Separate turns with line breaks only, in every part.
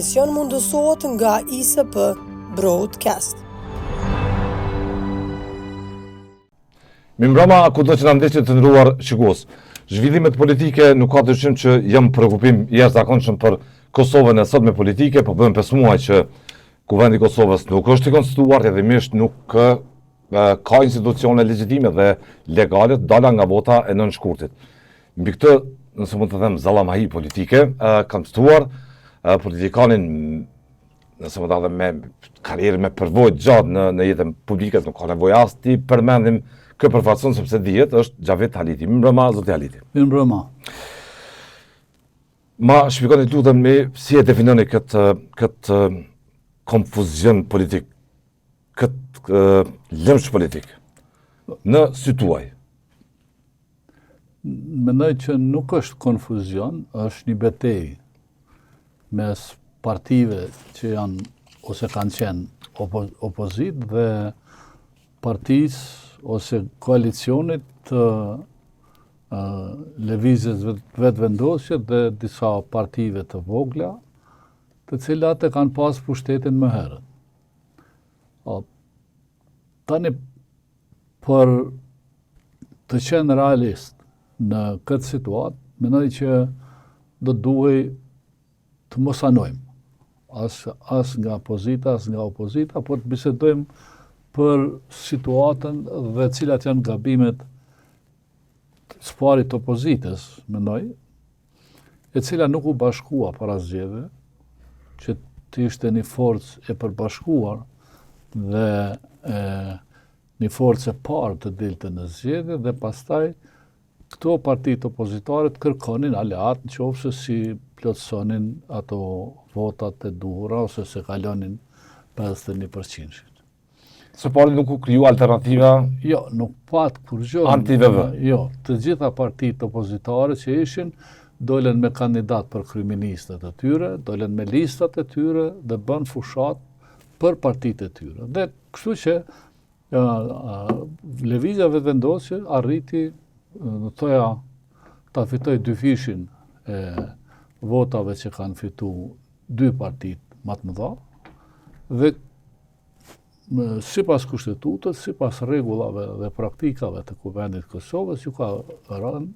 emision mundësohet nga ISP Broadcast.
Mimbrama, kudo që na ndeshit të ndëruar shikues. Zhvillimet politike nuk ka dyshim që jam preokupim jashtëzakonshëm për Kosovën e sotme politike, po bën 5 muaj që Kuvendi i Kosovës nuk është i konstituar, edhimisht nuk ka institucione legjitime dhe legale të dala nga vota e nënshkurtit. Mbi këtë, nëse mund të them, zallamahi politike, kam ftuar politikanin, nëse mund të them, me karrierë me përvojë gjatë në jetën publike, nuk ka nevojë as ti përmendim kë përfaqëson sepse dihet, është Xhavet Haliti. Mirëmbrëma, zoti Haliti.
Mirëmbrëma.
Ma shpjegoni lutem me si e definoni këtë konfuzion politik, këtë lëmsh politik në sy tuaj.
Mendoj që nuk është konfuzion, është një betejë mes partive që janë ose kanë qenë opozit dhe partisë ose koalicionit të lëvizjes vetëvendosje dhe disa partive të vogla, të cilat e kanë pas pushtetin më herët. Tani, për të qenë realist në këtë situatë, mendoj që do duhej të mos anojmë as nga pozita, as nga opozita, por të bisedojmë për situatën dhe cilat janë gabimet së pari të opozitës, mendoj, e cila nuk u bashkua para zgjedhjeve, që të ishte një forcë e përbashkuar dhe një forcë e parë të dilte në zgjedhje dhe pastaj këto partitë opozitare të kërkonin aleat nëse si plotësonin ato votat e duhura ose se kalonin 51%.
Së pari nuk u kriju alternativa?
Jo, nuk pat kur gjë.
Anti-VV?
Jo, të gjitha partitë opozitare që ishin dolen me kandidat për kryeministët e tyre, dolen me listat e tyre dhe bën fushat për partitë e tyre. Dhe kështu që lëvizja vetëvendosje arriti ta fitoj 2 fishin e votave që kanë fitu 2 partitë më të mëdha dhe sipas kushtetutës, sipas rregullave dhe praktikave të Kuvendit të Kosovës, ju ka rënë,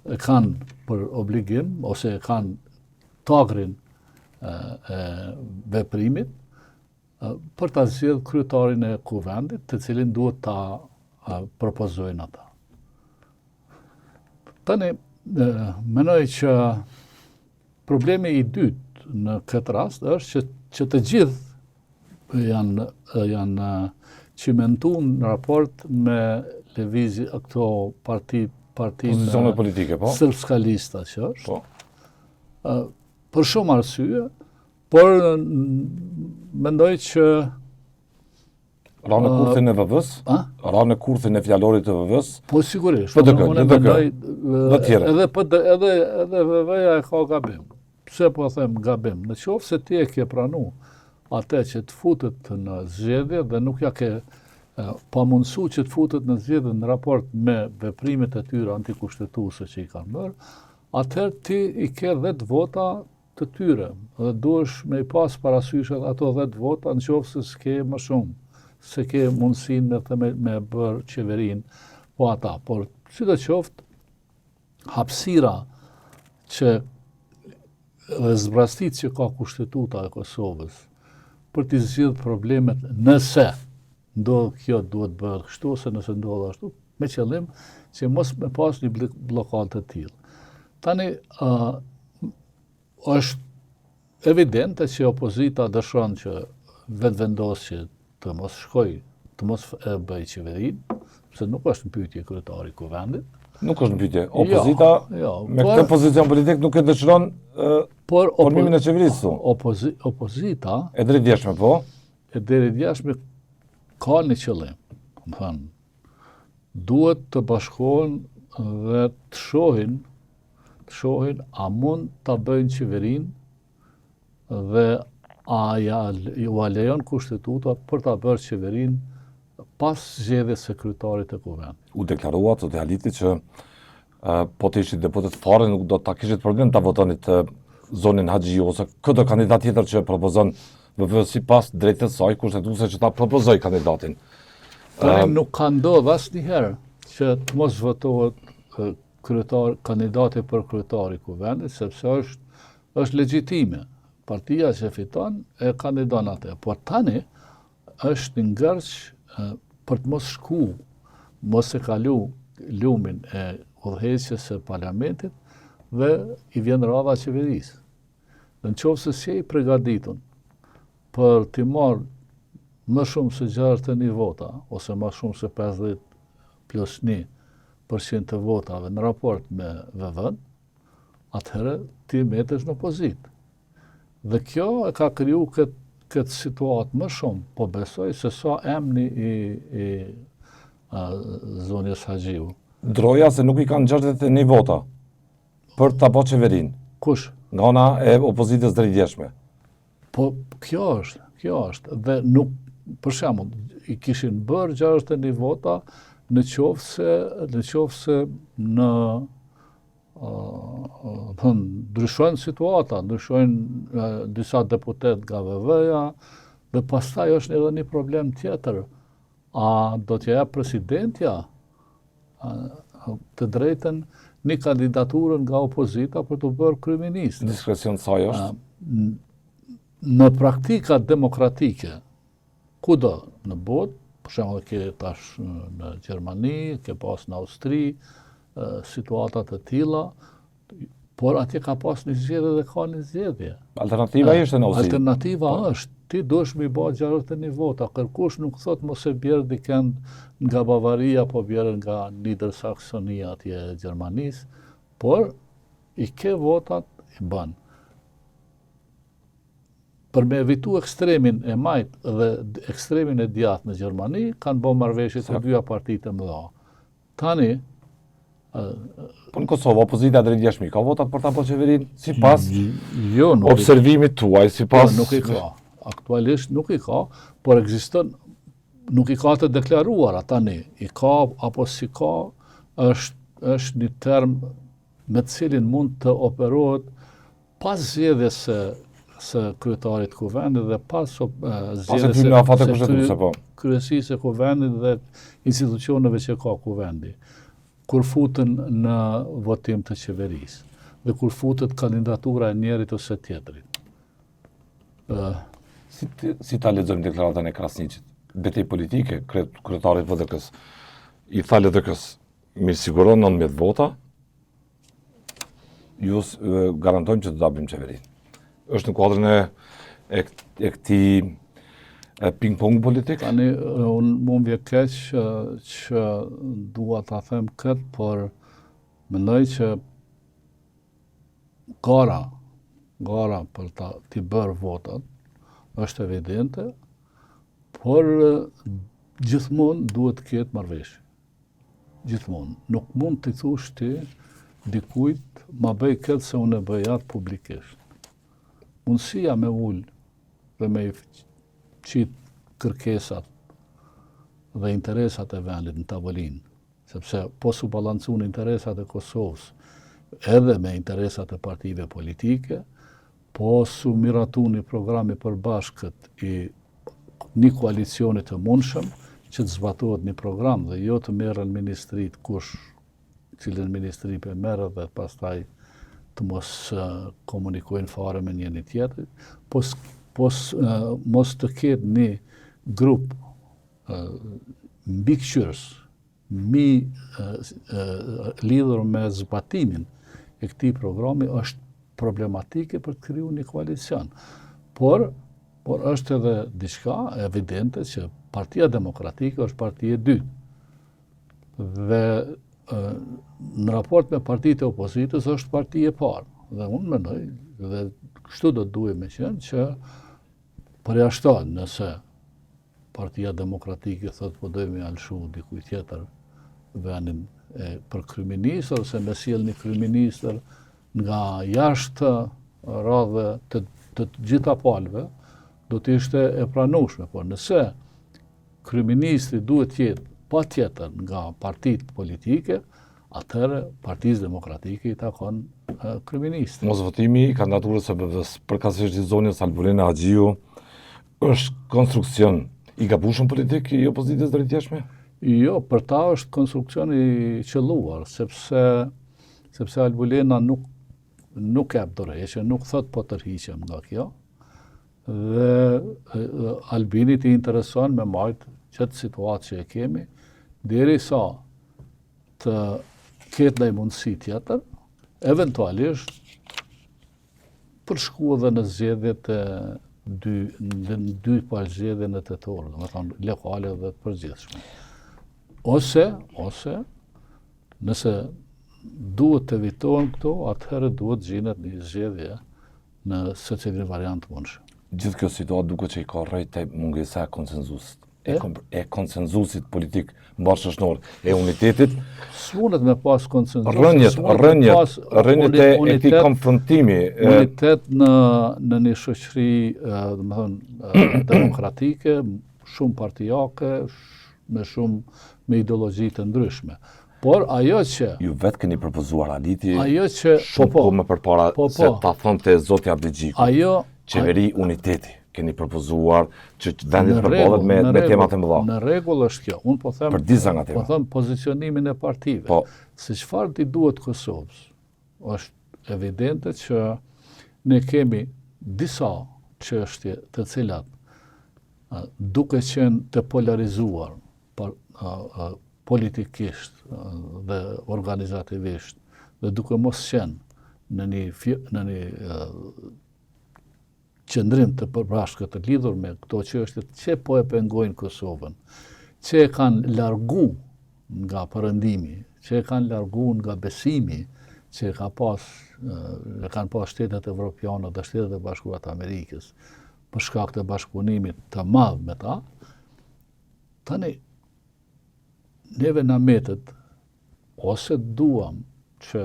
e kanë për obligim ose e kanë tagrin e veprimit për ta zgjedhur kryetarin e Kuvendit, të cilin duhet ta propozojnë ata. Tani, mendoj që problemi i dytë në këtë rast është që të gjithë janë cimentuar në raport me lëvizje këto partinë
politike, po?
Srpskalista që është. Po. Për shumë arsye, por mendoj që
ra në kurthin e VV-s? Ra në kurthin e fjalorit të VV-s?
Po sigurisht.
Edhe
VV-ja e ka gabim. Pse po them gabim? Në qoftë se ti e ke pranu atë që të futet në zgjedhje dhe nuk ja ke pamundësu që të futet në zgjedhje në raport me veprimet e tyre antikushtetuese që i kanë bërë, atëherë ti i ke 10 vota të tyre dhe duhesh me i pas parasysh ato 10 vota në qoftë se s'ke më shumë, se ke mundësinë me bërë qeverinë po ata. Por sidoqoftë, hapësira që dhe zbrastit që ka kushtetuta e Kosovës për të zgjidhur problemet nëse ndodh kjo duhet bëhet kështu ose nëse ndodh ashtu, me qëllim që mos me pas një blokadë të tillë. Tani është evidente që opozita dëshiron që vetëvendosje të mos shkojë, të mos bëjë qeverinë, sepse nuk është në pyetje kryetari i Kuvendit.
Nuk është në pyetje. Opozita me këtë pozicion politik nuk e dëshiron formimin e qeverisë.
Opozita
e drejtëdijshme, po?
E drejtëdijshme ka një qëllim. Më thënë, duhet të bashkohen dhe të shohin a mund ta bëjnë qeverinë dhe a ju lejon kushtetuta për ta bërë qeverinë pas zgjedhjes së kryetarit të Kuvendit.
U deklaruat zoti Haliti që po të ishit deputet fare nuk do ta kishit problem ta votonit zonin Haxhi ose këtë kandidat tjetër që propozon VV sipas drejtës saj kushtetuese që ta propozoj kandidatin.
Tani nuk ka ndodhur asnjëherë që të mos votohet kandidati për kryetari i kuvendit, sepse është legjitime. Partia që fiton e kandidon atë. Por tani është ngërç për të mos shku, mos e kalu lumin e udhëheqjes së parlamentit dhe i vjen radha qeverisë. Në qoftë se si i përgatitur për të marrë më shumë se 61 vota, ose më shumë se 50 plus 1% të votave në raport me VV-n, atëherë ti metesh në opozitë. Dhe kjo e ka kriju këtë situatë më shumë, po besoj se sa emni i zonjës Haxhiu.
Droja se nuk i kanë 61 vota për ta bërë qeverinë.
Kush?
Nga ana e opozitës drejtjeshme.
Po kjo është. Dhe nuk, për shembull, i kishin bërë 61 vota në qoftë se ndryshojnë situata, ndryshojnë disa deputet nga VV-ja, dhe pastaj është edhe një problem tjetër. A do t'ja jap presidentja të drejtën një kandidaturën nga opozita për të bërë kryeminist?
Diskrecion saj është?
Në praktika demokratike, kudo në botë, për shembull ke tash në Gjermani, ke pas në Austri, situatat të tilla, por atje ka pas një zgjedhje dhe ka një zgjedhje.
Alternativa është në Austri.
Alternativa është, ti duhesh me bë 61 vota, kërkush nuk thot mos e bjerë dikend nga Bavaria, po bjerë nga Niedersaksonia atje e Gjermanisë, por i ke votat i bën. Për me evitu ekstremin e majt dhe ekstremin e djathtë në Gjermani, kanë bërë marrëveshje të dyja partitë e mëdha. Tani,
po në Kosovë, opozita drejtjeshme ka votat për ta bërë qeverinë sipas observimit tuaj, sipas
nuk i ka. Aktualisht nuk i ka, por ekziston, nuk i ka të deklaruara tani. I ka apo si ka, është një term me të cilin mund të operohet pas zgjedhjes së kryetarit të kuvendit dhe pas zgjedhjes së kryesisë së kuvendit dhe institucioneve që ka kuvendi, kur futen në votim të qeverisë dhe kur futet kandidatura e njerit ose tjetrit.
Si ta lexojmë deklaratën e Krasniqit? Betejë politike, kryetarit VDK-s. I tha LDK-s, mi siguron 19 vota, ju garantojmë që të dabim qeverinë. Është në kuadrën e këtij ping-pong politik?
Tani, unë mund vje keq që dua ta them këtë, por mendoj që gara për t'i bërë votat është evidente, por gjithmonë duhet të ketë marrëveshje. Gjithmonë. Nuk mund t'i thush ti dikujt ma bëj këtë se unë e bëj atë publikisht. Mundësia me ullë dhe me qitë kërkesat dhe interesat e vendit në tavolinë, sepse po su balancun interesat e Kosovës edhe me interesat e partive politike, po su miratu një programi përbashkët i një koalicionit të mundshëm që të zbatohet një program dhe jo të merren ministrit cilën ministri për merë dhe pastaj të mos komunikojnë fare me njëri tjetrin, mos të ketë një grup mbikëqyrës, lidhur me zbatimin e këtij programi është problematike për të kriju një koalicion. Por është edhe diçka evidente që Partia Demokratike është partia e dytë. Dhe në raport me partitë e opozitës është partia e parë. Dhe unë mendoj, dhe kështu do të duhet me qenë që përjashton nëse Partia Demokratike thotë po dojmë i alshu dikuj tjetër vendin për kryeministër ose me sjell një kryeministër nga jashtë radhë të gjitha palëve, do të ishte e pranueshme, por nëse kryeministri duhet të jetë patjetër nga partitë politike, atëherë Partisë Demokratike i takon kryeministit.
Mos votimi i kandidaturës së BV-s përkatësisht i zonjës Alburin Haxhiu është konstruksion i gabueshëm politik i opozitës drejtjeshme?
Jo, për ta është konstruksion i qelluar, sepse Albulena nuk jep dorëheqje, nuk thot po tërhiqem nga kjo. Dhe Albinit i intereson me marrë qëtë situatë që e kemi, derisa të ketë ndaj mundësi tjetër, eventualisht përshku edhe në zgjedhjet në dy zgjedhje në tetor, do të thonë lokale dhe të përgjithshme. Ose nëse duhet të evitohen këto, atëherë duhet gjinet një zgjedhje në secilin variant mundshëm.
Gjithë kjo situatë duket që i ka rrejt të mungesa e konsenzusit. E konsenzusit politik mbarëshëshnor, e unitetit.
S'mundet me pas konsenzus.
Rrënjët e këtij konfrontimi.
Unitet në një shoqëri, demokratike, shumë partijake, me ideologji të ndryshme. Por ajo që...
Ju vetë keni propozuar Aliti
shumë
kohë më përpara se ta thonte zoti Abdigjiku. Qeveri uniteti. Keni propozuar që vendit përballet me temat e mëdha.
Në rregull është kjo. Unë po them
për disa nga tema.
Po them pozicionimin e partive.
Po.
Se çfarë ti duhet Kosovës? Është evidente që ne kemi disa çështje të cilat duke qenë të polarizuar politikisht dhe organizativisht dhe duke mos qenë në një qëndrim të përbashkët të lidhur me këto çështje që po e pengojnë Kosovën, që e kanë largu nga perëndimi, që e kanë largu nga besimi që e kanë pas shtetet evropiane dhe shtetet e bashkuara të Amerikës për shkak të bashkëpunimit të madh me ta. Tani neve na metet ose duam që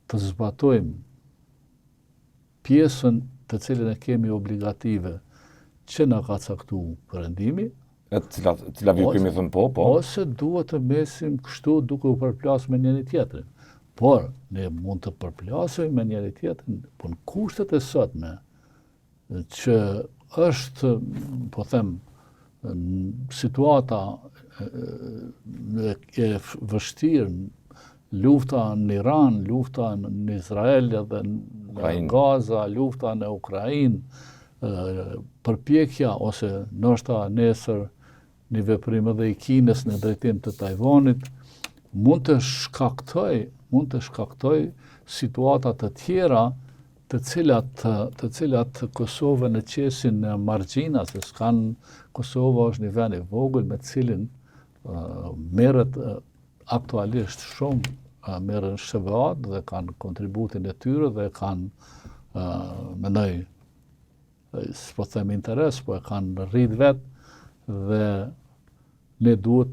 të zbatojmë pjesën të cilën e kemi obligative që na ka caktuar perëndimi,
cila ju kemi thënë po.
Ose duhet të mesim kështu duke u përplasur me njëri tjetrin. Por ne mund të përplasim me njëri tjetrin, por në kushtet e sotme që është, po them, situata e vështirë, lufta në Iran, lufta në Izrael dhe në Gaza, lufta në Ukrainë, përpjekja ose ndoshta nesër një veprim edhe i Kinës në drejtim të Tajvanit, mund të shkaktoj situata të tjera të cilat Kosovën e qesin në margjina, se Kosova është një vend i vogël me cilin merret aktualisht shumë merren SBA-t dhe kanë kontributin e tyre dhe kanë mendoj s'po them interes, po e kanë rrit vetë dhe ne duhet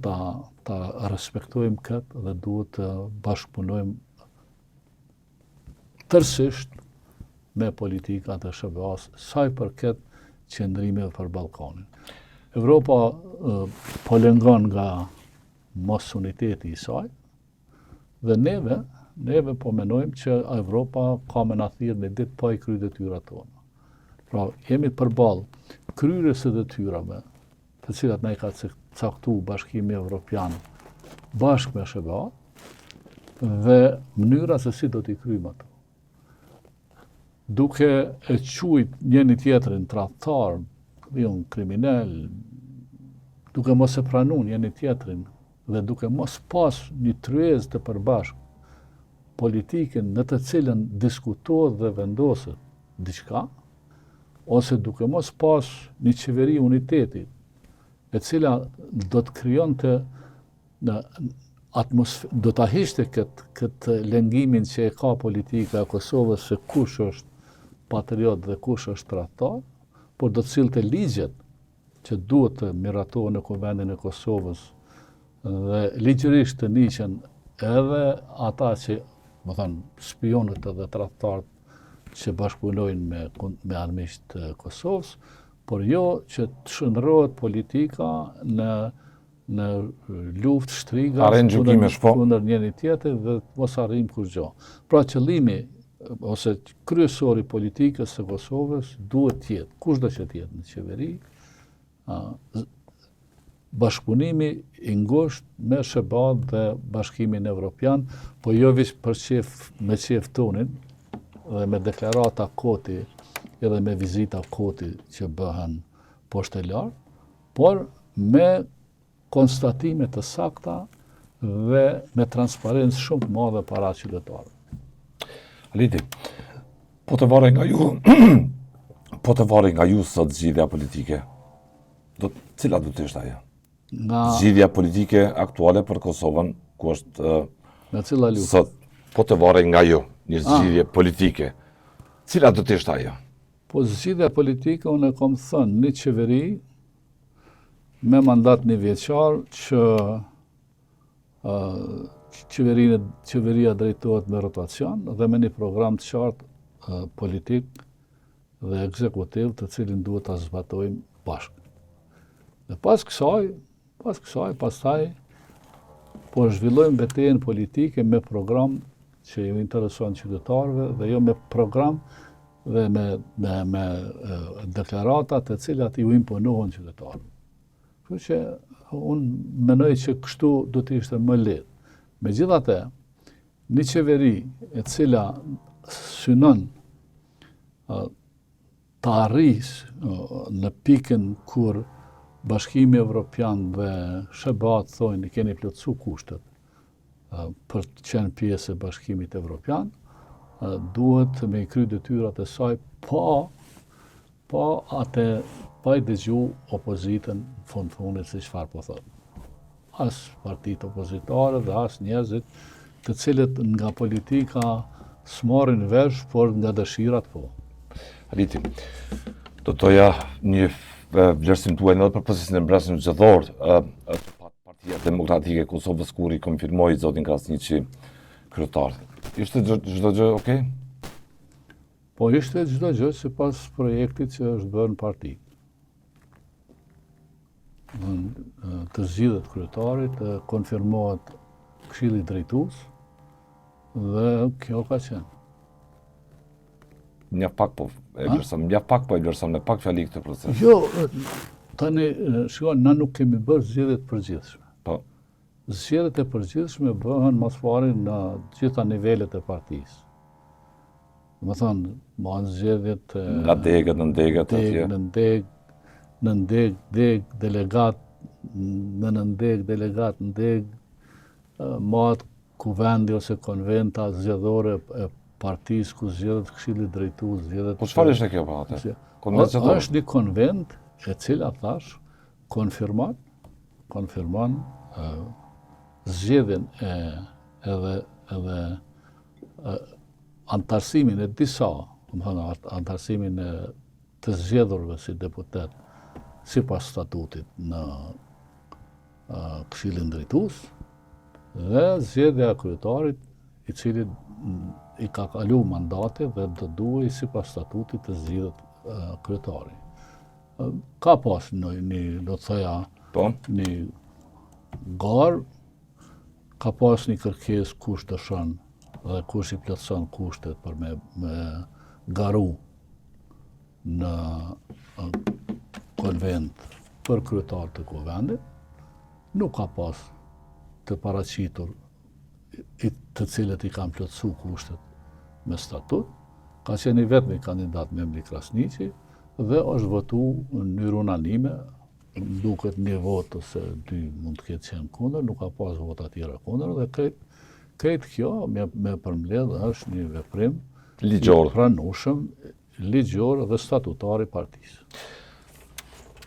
ta respektojmë këtë dhe duhet të bashkëpunojmë tërësisht me politikat e SBA-s sa i përket qëndrimeve për Ballkanin. Evropa po lëngon nga mos uniteti i saj dhe neve po menojmë që Evropa ka me na thirrë në ditë pa i kryer detyrat tona. Pra, jemi përballë kryerjes së detyrave, të cilat na i ka caktuar Bashkimi Evropian bashkë me SBA dhe mënyra se si do t'i kryjmë ato. Duke e quajt njëri tjetrin tradhtar, kriminal, duke mos e pranuar njëri tjetrin dhe duke mos pas një tryezë të përbashkët politikën në të cilën diskutohet dhe vendoset diçka, ose duke mos pas një qeveri uniteti, e cila do të krijonte do ta hiqte këtë lëngimin që e ka politika e Kosovës se kush është patriot dhe kush është tradhtar, por do të sillte ligjet që duhet të miratohen në Kuvendin e Kosovës dhe ligjërisht të niqen edhe ata që, më thënë, spionët edhe tradhtarët që bashkëpunojnë me armiqtë të Kosovës, por jo që të shndërrohet politika në në luftë, shtriga, kundër njëri tjetrit dhe mos arrijmë kurrë. Pra qëllimi ose kryesori politikës së Kosovës duhet të jetë, kushdo që të jetë në qeveri, bashkëpunimi i ngushtë me SHBA dhe Bashkimin Evropian, po jo vetëm me qef tonin dhe me deklarata koti edhe me vizita koti që bëhen poshtë e lartë, por me konstatime të sakta dhe me transparencë shumë të madhe para qytetarëve.
Aliti, po të varet nga ju sot zgjidhja politike. Cila do të ishte ajo? Zgjidhja politike aktuale për Kosovën, ku është sot, po të varet nga ju, një zgjidhje politike. Cila do të ishte ajo?
Po zgjidhja politike, unë e kam thënë, një qeveri me mandat një vjeçar që qeveria drejtohet me rotacion dhe me një program të qartë politik dhe ekzekutiv të cilin duhet ta zbatojmë bashkë. Dhe pastaj po zhvillojmë betejën politike me program që ju intereson qytetarëve dhe jo me program dhe me deklarata të cilat ju imponohen qytetarëve. Kështu që unë mendoj që kështu do të ishte më lehtë. Megjithatë, një qeveri e cila synon të arrijë në pikën kur Bashkimi Evropian dhe SHBA thonë keni plotësuar kushtet për të qenë pjesë e Bashkimit Evropian, duhet me kry detyrat e saj pa i dëgju opozitën fundit se çfarë po thotë. As partitë opozitare dhe as njerëzit të cilët nga politika s'marrin vesh, por nga dëshirat po.
Aliti, do toja një vlerësim tuaj edhe për procesin e mbretërisë zgjedhor, Partia Demokratike e Kosovës kur i konfirmoi zotin Krasniqi kryetar. Ishte çdo gjë okay?
Po ishte çdo gjë sipas projektit që është bërë në parti. Të zgjidhet kryetari, të konfirmohet Këshilli Drejtues dhe kjo ka qenë.
Mjaft pak po e vlerëson me pak fjali këtë proces.
Jo, tani shikoj, na nuk kemi bërë zgjedhje të përgjithshme.
Po.
Zgjedhjet e përgjithshme bëhen mas pari në gjitha nivelet e partisë. Më thonë, bëhen zgjedhjet
nga degët, në degët atje.
Në ndeg, delegat, në ndeg, delegat, në ndeg, matë kuvendi ose konventa zgjedhore e partisë ku zgjedhet Këshilli Drejtues, zgjedhet.
Po çfarë është kjo pa atë?
Është një konvent e cila thash konfirmon zgjedhjen edhe antarësimin e disa, antarësimin e të zgjedhurve si deputet sipas statutit në Këshillin Drejtues dhe zgjedhja e kryetarit i cili i ka kalu mandati dhe do duhej sipas statutit të zgjidhet kryetari. Ka pas një do të thoja një garë, ka pas një kërkesë kush dëshon dhe kush i plotëson kushtet për me garu në konvent për kryetar të konventit, nuk ka pas të paraqitur të cilët i kanë plotësuar kushtet me statut, ka qenë i vetmi kandidat Memri Krasniqi dhe është votuar në mënyrë unanime, duket një vot ose dy mund të ketë qenë kundër, nuk ka pas vota tjera kundër dhe krejt kjo me përmbledh është një veprim
ligjor,
pranueshëm, ligjor dhe statutar i partisë.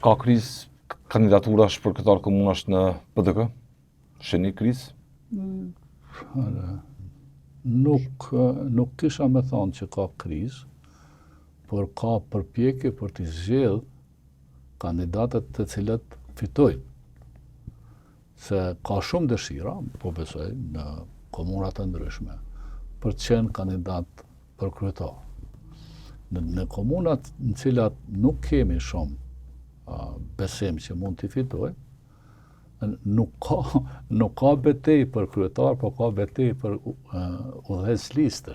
Ka krizë kandidaturash për kryetar komunash në PDK? Sheni krizë?
Nuk kisha me thonë që ka krizë, por ka përpjekje për të zgjedhur kandidatët të cilët fitojnë. Se ka shumë dëshira, po besoj, në komunat të ndryshme, për të qenë kandidat për kryetar. Në komunat në cilat nuk kemi shumë besim që mund të fitojnë, nuk ka betej për kryetar, po ka betej për udhëhec liste,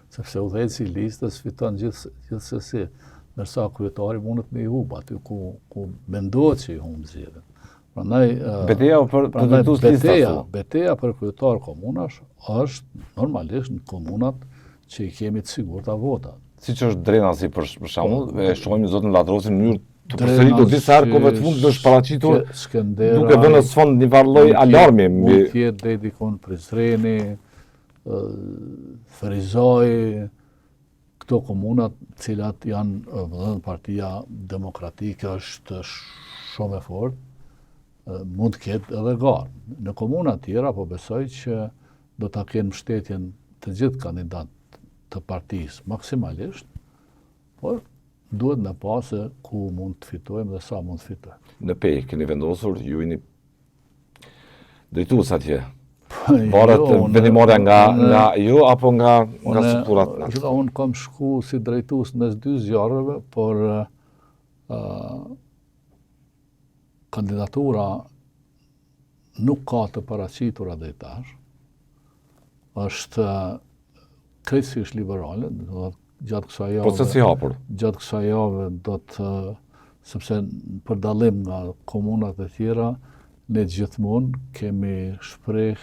sepse udhëheci i listës fiton gjithsesi, ndërsa kryetari mundet me i humb aty ku mendohet që i humb zgjedhjen. Prandaj
Beteja për drejtues lista.
Beteja për kryetar komunash është normalisht në komunat që i kemi të sigurta vota.
Siç është Drenasi për shembull, e shohim zotin Ladrosin në mënyrë të përsëritur disa herë kohëve të fundit është paraqitur duke vënë në sfond një farë alarmi mbi
tjetë deri dikon Prizreni, Ferizaj, këto komunat cilat janë Partia Demokratike është shumë e fortë, mund të ketë edhe garë. Në komuna tjera po besoj që do ta kenë mbështetjen të gjithë kandidatë të partisë maksimalisht, por duhet në pasë ku mund të fitojmë dhe sa mund të fitojmë.
Në pej, keni vendosur, ju jeni drejtues atje. Varet vendimarrja nga ju apo nga strukturat?
Unë kam shku si drejtues mes dy zjarreve, por kandidatura nuk ka të paraqitura drejtar. Është krejtësisht liberale, gjatë kësaj jave.
Procesi i hapur.
Gjatë kësaj jave do të, sepse për dallim nga komunat e tjera, ne gjithmonë kemi shpreh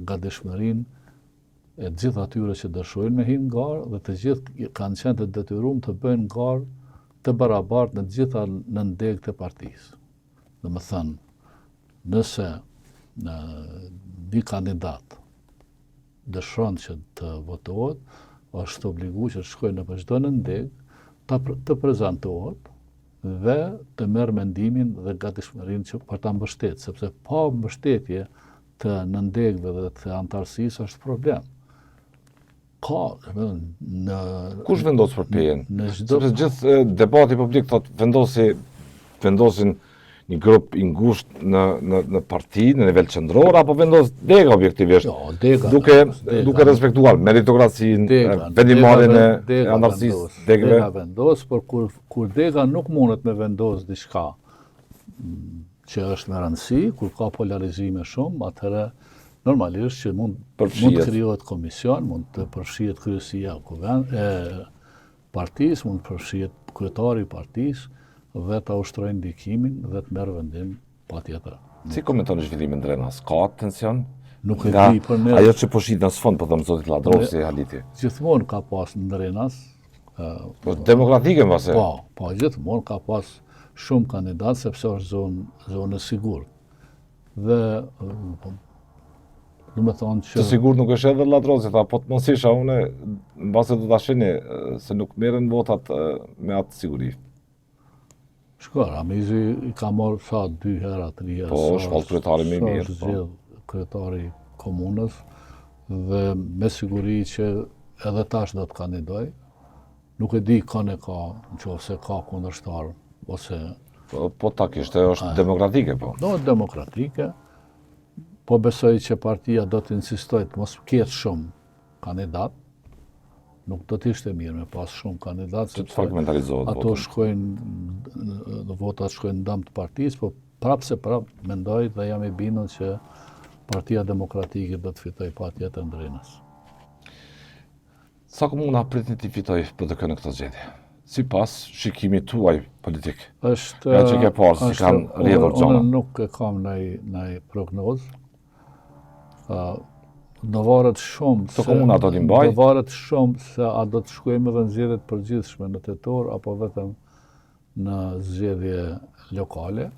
gatishmërinë e të gjithë atyre që dëshojnë me hinë garë dhe të gjithë kanë qenë të detyruar të bëjnë garë të barabartë në të gjitha nëndegët e partisë. Domethënë, nëse një kandidat dëshon që të votohet, është obliguar që të shkojë në çdo nëndeg, të prezantohet dhe të merr mendimin dhe gatishmërinë që për ta mbështetur, sepse pa mbështetje të nëndegëve dhe të antarësisë është problem.
Kush vendos për pejen? Sepse gjithë debati publik thotë vendosin një grup i ngushtë në parti, në nivel qendror, apo vendos dega objektivisht, duke respektuar meritokracinë, vendimarrjen e antarësisë degëve.
Dega vendos, por kur dega nuk mundet me vendos diçka që është me rëndësi, kur ka polarizime shumë, atëherë normalisht që mund të krijohet komision, mund të përfshihet kryesia e partisë, mund të përfshihet kryetari i partisë, dhe ta ushtrojnë ndikimin dhe të merr vendim patjetër.
Si komenton zhvillimin Drenas? Ka tension?
Nuk e di për ne.
Ajo që po shit në sfond, po them zotit Ladrosi Haliti.
Gjithmonë ka pas në Drenas.
Demokratike mbase.
Po, gjithmonë ka pas shumë kandidatë sepse është zonë e sigurt. Dhe do të thonë që
të sigurt nuk është edhe Ladrosi, tha po të mos isha unë, mbase do ta shihni se nuk merren votat me atë siguri.
Shko, Ramizi i ka marrë sa 2 hera, 3 hera.
Po, shkallë kryetari më i mirë.
Sa është zgjedh kryetari komunës dhe me siguri që edhe tash do të kandidoj. Nuk e di kënë nëse ka kundërshtar ose
po ta kishte është demokratike po.
Do demokratike. Po besoj që partia do të insistojë të mos ketë shumë kandidat. Nuk do të ishte mirë me pas shumë kandidatë,
sepse fragmentarizohet
ato votat shkojnë ndam të partisë, po prapë mendoj dhe jam i bindur që Partia Demokratike do të fitojë patjetër në Drenas.
Sa komuna pritni të fitojë PD-k në këtë zgjedhje? Sipas shikimit tuaj politik.
Është
që ke parë si kanë rrjedhur gjona.
Unë nuk e kam ndaj prognozë. Do varet shumë
se komuna do t'i mbajë.
Do varet shumë se a do të shkojmë edhe në zgjedhjet përgjithshme në tetor apo vetëm në zgjedhje lokale.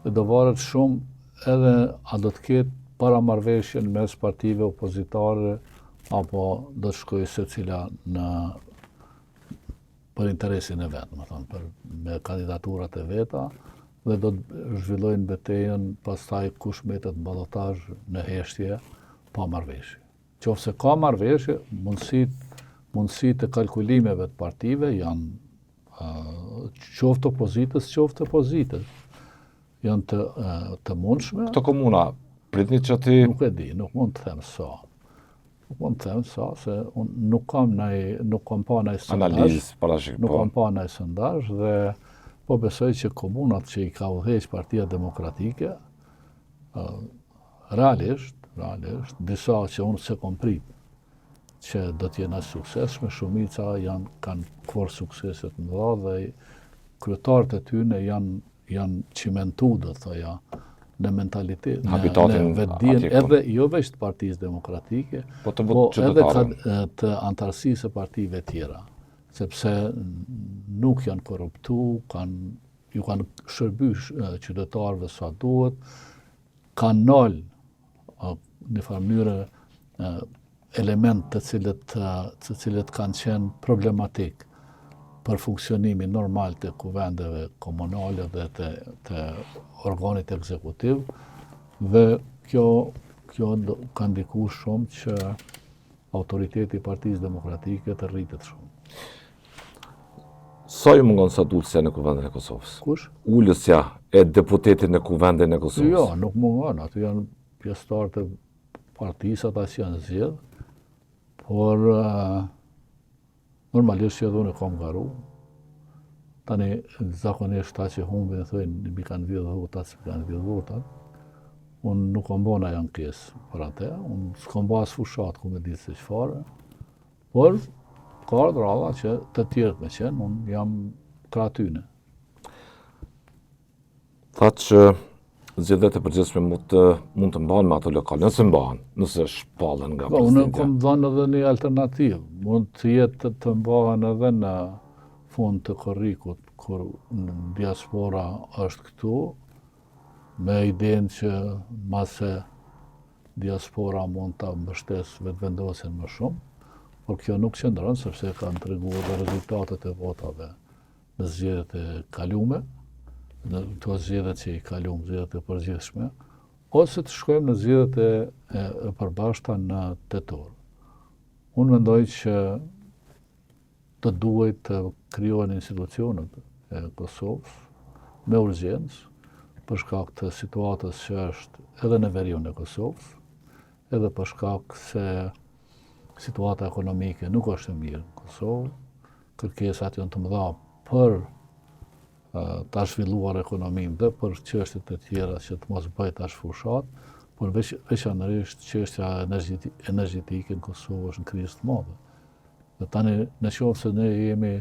Dhe do varet shumë edhe a do të ketë paramarrëveshje mes partive opozitare apo do të shkojë secila për interesin e vet, me kandidaturat e veta dhe do të zhvillojnë betejën pastaj kush mbetet në ballotazh në heshtje. Pa marrëveshje. Qofse ka marrëveshje, mundësitë e kalkulimeve të partive janë qoftë opozitës, qoftë pozitës. Janë të mundshme.
Këto komuna pritni që ti
nuk e di, nuk mund të them sa. Nuk mund të them sa se unë nuk kam pa ndaj
analizë parashik.
Nuk kam pa ndaj sondazh dhe po besoj që komunat që i ka udhëheq Partia Demokratike Realisht, disa që unë se kom prit që do t'jena suksesshme, shumica kanë kërë sukseset në dha dhe kryetarët e tyne janë cimentu, do të thoja, në mentalitet, në vetdijen edhe jo veç të Partisë Demokratike, po edhe të antarësisë e partive tjera, sepse nuk janë korruptu, ju kanë shërby qytetarëve sa duhet, kanë nal në farë mënyrë element të cilët kanë qenë problematik për funksionimin normal të kuvendeve komunale dhe të organit ekzekutiv, dhe kjo ka ndikuar shumë që autoriteti i Partisë Demokratike të rritet shumë.
Sa ju mungon sa ulësja në kuvendin e Kosovës?
Kush?
Ulësja e deputetit në kuvendin e Kosovës?
Jo, nuk mungon, aty janë pjesëtarë të partisë, ata që janë zgjedhë, por normalisht që edhe unë kam garu. Tani, zakonisht ta që humbin e thojnë, mi kanë vjedhë votat, si kanë vjedhë votat. Unë nuk kam bona janë kesë për atë, unë s'kam ba as fushat, ku me ditë se qëfare, por ka ardhur rralla që të tjerët me qenë, unë jam kratyne.
Thatë që zgjedhjet e përgjithshme mund të mbahen me ato lokale, nëse mbahen, nëse shpallen nga presidentja.
Unë kam dhënë edhe një alternativë, mund të jetë të mbahen edhe në fund të korrikut, kur diaspora është këtu, me idenë që mase diaspora mund të mbështes vetëvendosjen më shumë, por kjo nuk qëndron, sepse kanë treguar dhe rezultatet e votave në zgjedhjet e kalume, në këto zgjedhjet që i kalum, zgjedhjet e përgjithshme, ose të shkojmë në zgjedhjet e përbashkëta në tetor. Unë mendoj që të duhet të krijohen institucionet e Kosovës me urgjencë, për shkak të situatës që është edhe në veriun e Kosovës, edhe për shkak se situata ekonomike nuk është e mirë në Kosovë, kërkesat janë të mëdha për ta zhvilluar ekonominë dhe për çështjet e tjera që të mos bëhet as fushat, por veçanërisht çështja energjetike në Kosovë është në krizë të madhe. Dhe tani në qoftë se ne jemi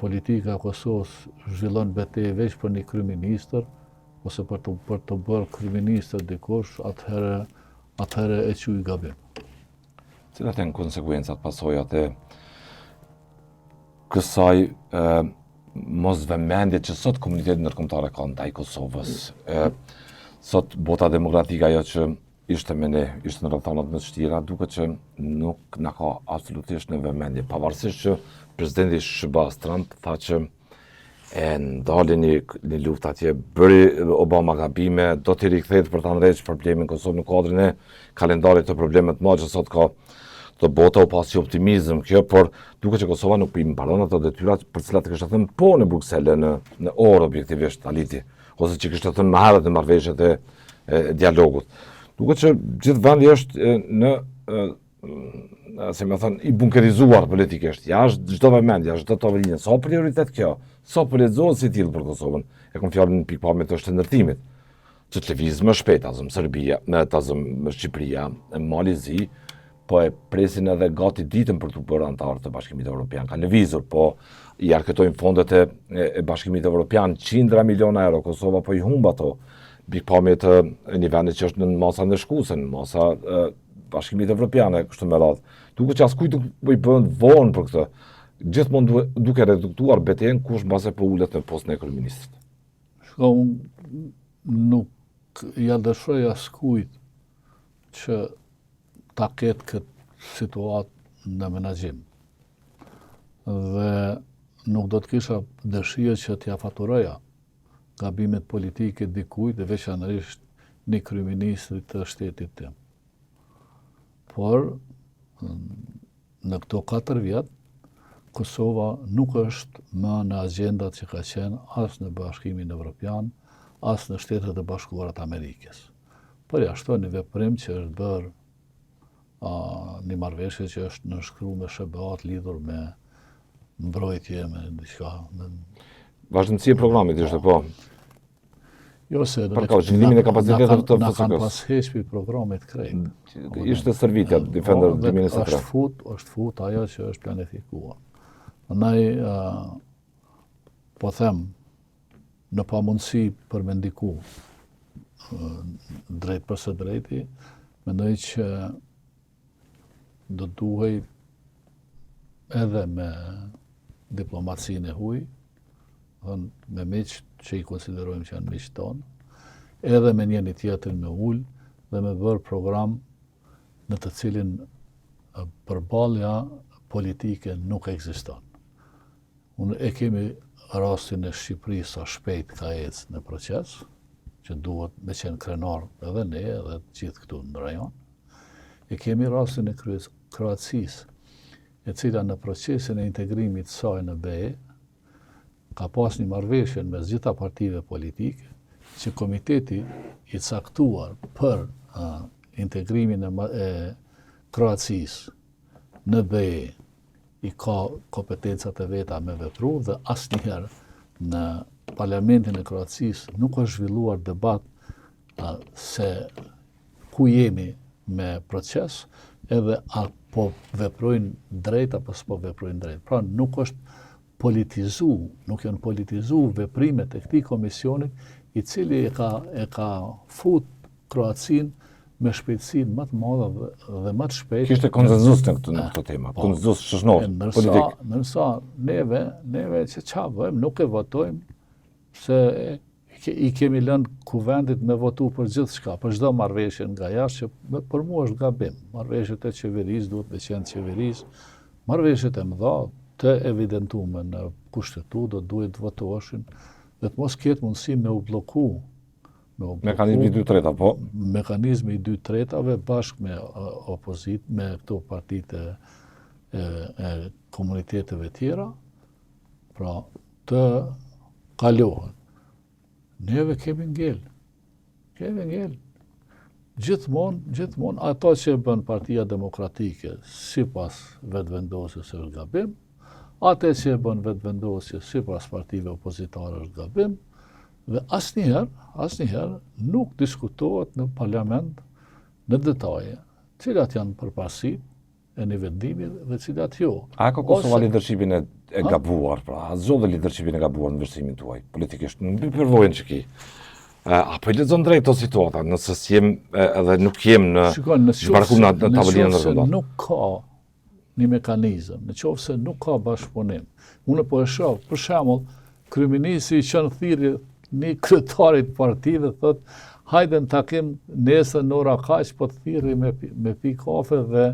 politika e Kosovës zhvillon betejë veç për një kryeministër ose për të bërë kryeministër dikush, atëherë e quaj gabim.
Cilat janë konsekuencat, pasojat e kësaj mos vëmendje që sot komuniteti ndërkombëtar ka ndaj Kosovës. Sot bota demokratike ajo që ishte me ne, ishte në rrethanat më të vështira, duket që nuk na ka absolutisht në vëmendje, pavarësisht që presidenti Shqipërisë Trump tha që e ndali një luftë atje, bëri Obama gabime, do t'i rikthehet për ta ndërhequr problemin Kosovë në kuadrin e kalendarit të problemeve të mëdha që sot ka të bota u pasi optimizëm kjo, por duke që Kosova nuk i mbaron ato detyrat për cilat kishte thënë po në Bruksele në orë objektivisht Aliti, ose që kishte thënë më herët në marrëveshjet e dialogut. Duke që gjithë vendi është se më thënë, i bunkerizuar politikisht, jashtë çdo vëmendje, jashtë çdo tavolini, sa prioritet kjo, sa po lexohet si tillë për Kosovën, e kam fjalën në pikpamjen të shndërtimit, që të lëviz më shpejt, azëm Serbia, azëm Shqipëria, Malizi, po e presin edhe gati ditën për të bërë antar të Bashkimit Evropian. Kanë lëvizur, po i arkëtojnë fondet e Bashkimit Evropian, 100 miliona euro, Kosova po i humb ato, pikpamje të një vendi që është në masa ndeshkuese, në masa Bashkimit Evropian, kështu me radhë. Duke që askujt i bën vonë për këtë, gjithmonë duke reduktuar betejën kush mbase po ulet në postën e kryeministrit.
Shko, unë nuk ja dëshiroj askujt që ta ketë këtë situatë në menaxhim. Dhe nuk do të kisha dëshirë që t'ja faturoja gabimet politike dikujt dhe veçanërisht një kryeministrit të shtetit tim. Por në këto 4 vjet Kosova nuk është më në agjendat që ka qenë as në Bashkimin Evropian, as në Shtetet e Bashkuara të Amerikës. Përjashton një veprim që është bërë një marrëveshje që është nënshkruar me SBA-t lidhur me mbrojtje, me diçka.
Vazhdimësi e programit ishte po.
Jo se
për zhvillimin e kapacitetit të
na
FSK-s.
kanë pas heqpi programet krejt.
Ishte servitja Defender 2023.
Është fut ajo që është planifikuar. Prandaj po them në pamundësi për me ndiku drejt për së drejti, mendoj që do duhej edhe me diplomacinë e huaj, me miq që i konsiderojmë që janë miq tonë, edhe me njëri tjetrin me ul dhe me bërë program në të cilin përballja politike nuk ekziston. Unë e kemi rastin e Shqipërisë sa shpejt ka ecë në proces, që duhet me qenë krenar edhe ne, edhe gjithë këtu në rajon. E kemi rastin e Kroacisë, e cila në procesin e integrimit saj në BE, ka pas një marrëveshje mes gjitha partive politike, që komiteti i caktuar për integrimin e Kroacisë në BE i ka kompetencat e veta me vepru dhe asnjëherë në Parlamentin e Kroacisë nuk është zhvilluar debat se ku jemi me proces, edhe a po veprojnë drejt apo s'po veprojnë drejt. Pra nuk është nuk janë politizu veprimet e këtij komisioni i cili e ka fut Kroacinë me shpejtësinë më të madhe dhe më të shpejtë.
Kishte konsenzus në këtë tema, konsenzus shoqëror, politik.
Ndërsa neve që çfarë bëjmë, nuk e votojmë se i kemi lënë kuvendit me votu për gjithçka, për çdo marrëveshje nga jashtë që për mua është gabim. Marrëveshjet e qeverisë duhet me qenë qeverisë, marrëveshjet e mëdha të evidentuara në kushtetu do duhet të votoheshin dhe të mos ketë mundësi me u blloku.
Mekanizmi 2/3 po?
Mekanizmi 2/3 bashkë me opozit, me këto partitë e komuniteteve tjera, pra të kalohen. Neve kemi ngel. Gjithmonë ato që bën Partia Demokratike sipas vetëvendosjes është gabim, ato që bën vetëvendosje sipas partive opozitare është gabim, dhe asnjëherë nuk diskutohet në parlament në detaje, cilat janë përparësitë e një vendimi dhe cilat jo.
A ka Kosova leadershipin e gabuar, pra, a zgjodhe leadershipin e gabuar në vlerësimin tuaj, politikisht, në përvojën që ki? Apo i lexon drejt të situata, nëse s'jem edhe nuk jem në zhbarkum në tavolinën
rrotullar.
rrotullar.
Nuk ka një mekanizëm, në qoftë se nuk ka bashkëpunim. Unë po e shoh, për shembull, kryeministri i qenë thirrje një kryetarit partive thot, hajde në takim nesër në ora kaq, po të thirrje me pi kafe dhe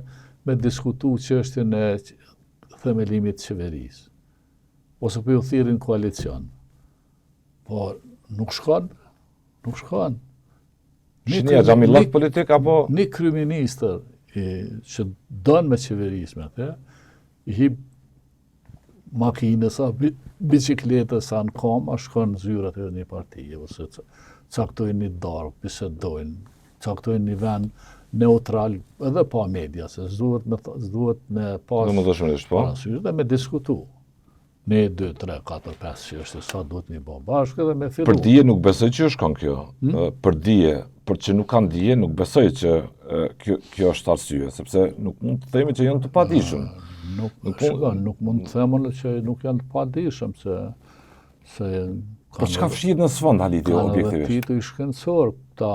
me diskutu çështjen e themelimit të qeverisë. Ose po ju thirrin koalicion. Po nuk shkon.
Shënia xhamillat politik apo
një kryeministër që don me qeverisme atë, i hip makinës, bicikletës, në kam, a shkon zyrat e një partije, ose caktojnë një darë, bisedojnë, caktojnë një vend neutral, edhe pa media, se s'duhet me pas parasysh dhe me diskutu. 1, 2, 3, 4, 5 që është sa duhet një bë bashkë dhe me fillu.
Për dije nuk besoj që është kjo. Për dije, për që nuk kanë dije, nuk besoj që kjo është arsye, sepse nuk mund të themi që janë të padijshëm.
Nuk mund të themon që nuk janë të padijshëm, se
për çka fshihet në sfond haliti objektivisht?
Kanë edhe titull shkencor këta.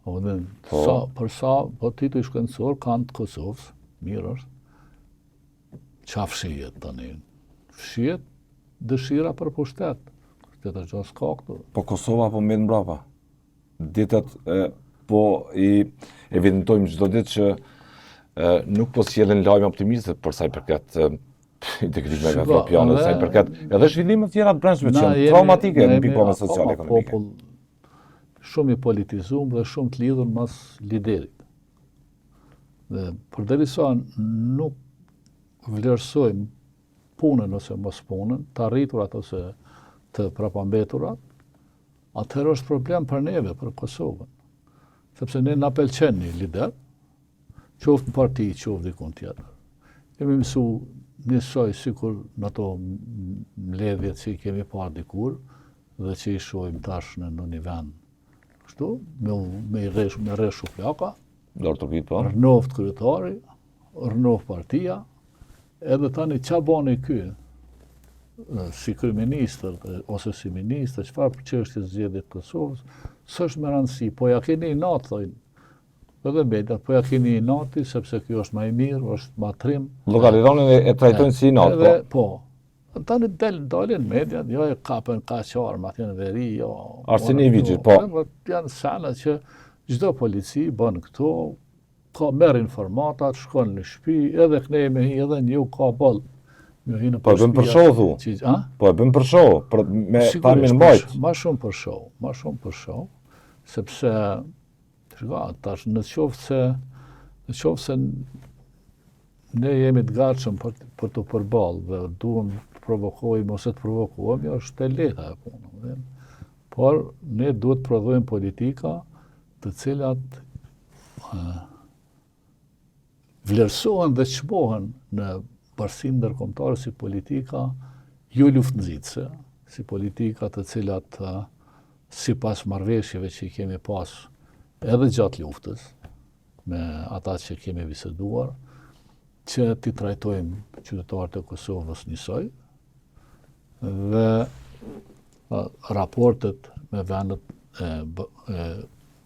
Po titull shkencor kanë të Kosovës, mirë është. Çfarë fshihet tani? Fshihet dëshira për pushtet. Pushteta që s'ka këtu.
Po Kosova po mbet mbrapa. Ditët po i evidentojmë çdo ditë që nuk po sjellen lajme optimiste për sa i përket integrimeve evropiane, sa i përket edhe zhvillimeve tjera të brendshme që janë traumatike në pikpamjen sociale ekonomike.
Popull shumë i politizuar dhe shumë të lidhur mas liderit. Dhe përderisa nuk vlerësojmë punën ose mos punën, të arriturat ose të prapambeturat, atëherë është problem për neve, për Kosovën. Sepse ne na pëlqen një lider, qoftë në parti, qoftë dikun tjetër. Kemi mësu njësoj sikur në ato mbledhjet që i kemi parë dikur, dhe që i shohim tash në një vend. Kështu, me reshu flaka, rënoft kryetari, rënoft partia, edhe tani qa bani ky, si kryeministër ose si ministër, çfarë për çështje zgjedhjet të Kosovës, s'është me rëndësi, po ja keni natë, thojnë, edhe media, po ja keni nati, sepse kjo është më i mirë, është më trim.
Llogarironin e trajtojnë si natë,
po. Tani dalin media, jo e kapën kaqar, ma thënë veri, jo.
Arseni Vigjit, po.
Janë sana që çdo polici bën këto, merr informatat, shkon në shtëpi, edhe knejme, edhe një ka boll.
Po e bëm për show, thu. Po e bëm për show, me pamjen mbajt.
Ma shumë për show, sepse tash në qoftë se ne jemi të gatshëm për të përballë dhe duhem të provokojmë ose të provokohemi, është e lehta e punë. Por ne duhet të prodhojmë politika të cilat vlerësohen dhe çmohen në bashkësinë ndërkombëtare si politika jo luftënxitëse, si politika të cilat sipas marrëveshjeve që i kemi pas edhe gjatë luftës me ata që kemi biseduar, që ti trajtojmë qytetarët e Kosovës njësoj dhe raportet me vendet e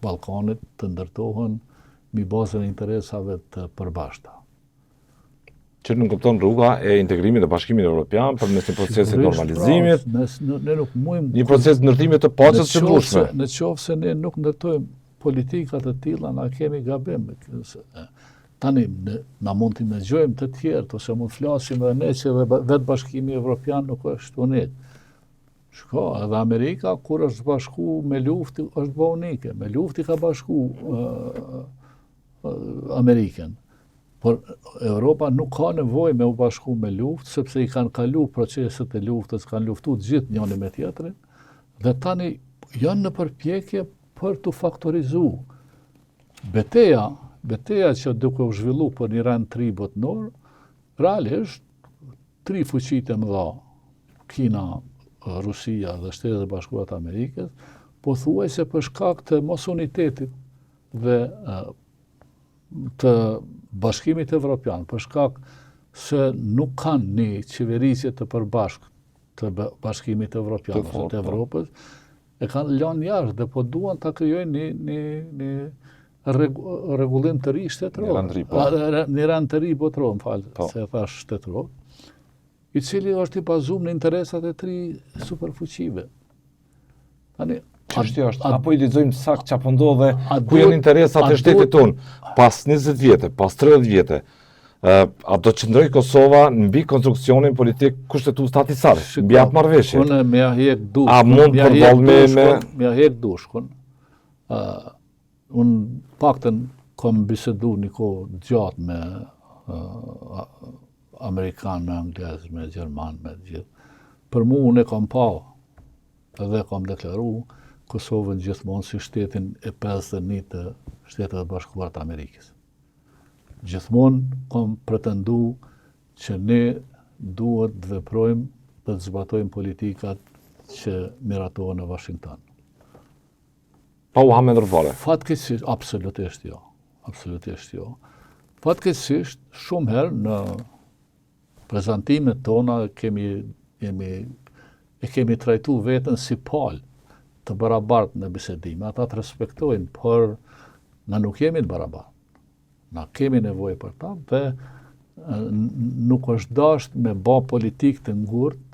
Ballkanit të ndërtohen mbi bazën e interesave të përbashkëta.
Që nuk kupton rruga e integrimit të Bashkimit Evropian përmes një procesi normalizimit, një proces ndërtimit të paqes së qëndrueshme.
Në qoftë se ne nuk ndërtojmë politika të tilla, na kemi gabim. Tani na mund të menaxhojmë të tjerë ose mund flasim edhe ne që vetë Bashkimi Evropian nuk është unik. Shko, edhe Amerika kur është bashku me luftë është bë unike. Me luftë ka bashku Amerikën. Por Europa nuk ka nevojë me u bashku me luftë, sepse i kanë kalu proceset e luftës, kanë luftu të gjithë njëri me tjetrin, dhe tani janë në përpjekje për të faktorizu. Beteja që duke u zhvillu për një rend tri botnor, realisht, tri fuqitë e mëdha, Kina, Rusia dhe Shtetet e Bashkuara të Amerikës, pothuajse për shkak të mos unitetit dhe të Bashkimit Evropian, për shkak se nuk kanë një qeverisje të përbashkët të Bashkimit Evropian ose të Evropës, e kanë lënë jashtë dhe po duan ta krijojnë një rregullim të ri shtetëror. Një rend të ri botror, se thash shtetëror, i cili është i bazuar në interesat e tri superfuqive. Tani
çështja është, apo i lexojmë saktë çfarë po ndodhe, ku janë interesat e shtetit tonë, pas 20 vjetë, pas 30 vjetë, a do qëndroj Kosova mbi konstruksionin politik kushtetues statisar, mbi atë marrëveshje?
Unë me ja hek dushkun.
A mund përballë me
ja hek dushkun. Unë paktën kam bisedu një kohë gjatë me Amerikanë, me Anglezë, me Gjermanë, me gjithë. Për mu unë e kam pa edhe kam deklaru Kosovën gjithmonë si shtetin e 51 të Shtetet e Bashkuara të Amerikës. Gjithmonë kam pretendu që ne duhet të veprojmë dhe të zbatojmë politikat që miratohen në Washington.
Pa u hamë ndërfare?
Fatkeqësisht, absolutisht jo. Fatkeqësisht, shumë herë në prezantimet tona kemi trajtu veten si palë të barabartë në bisedime. Ata të respektojnë, por na nuk jemi të barabartë. Na kemi nevojë për ta dhe nuk është dashur me bë politikë të ngurtë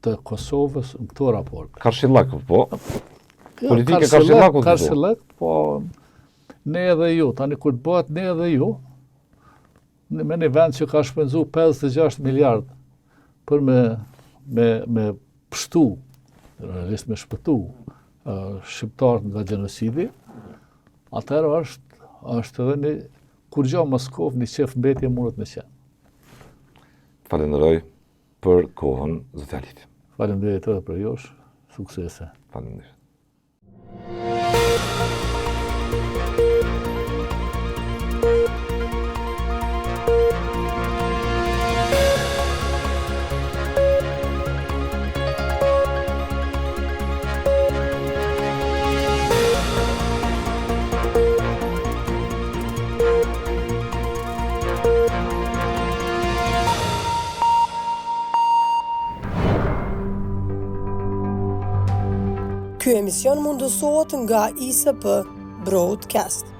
të Kosovës në këto raporte.
Karshillak, po. Politika karshillak,
karshillak, po ne edhe ju, tani kur të bëhet ne edhe ju, me një vend që ka shpenzu 56 miliard për me pështu, realisht me shpëtu shqiptarët nga gjenocidi, atëherë është edhe një kur gjo Moskov një qef mbetje mundet me qenë.
Falenderoj për kohën zotërit.
Faleminderit edhe për josh, suksese.
Faleminderit.
Ky emision mundësohet nga ISP Broadcast.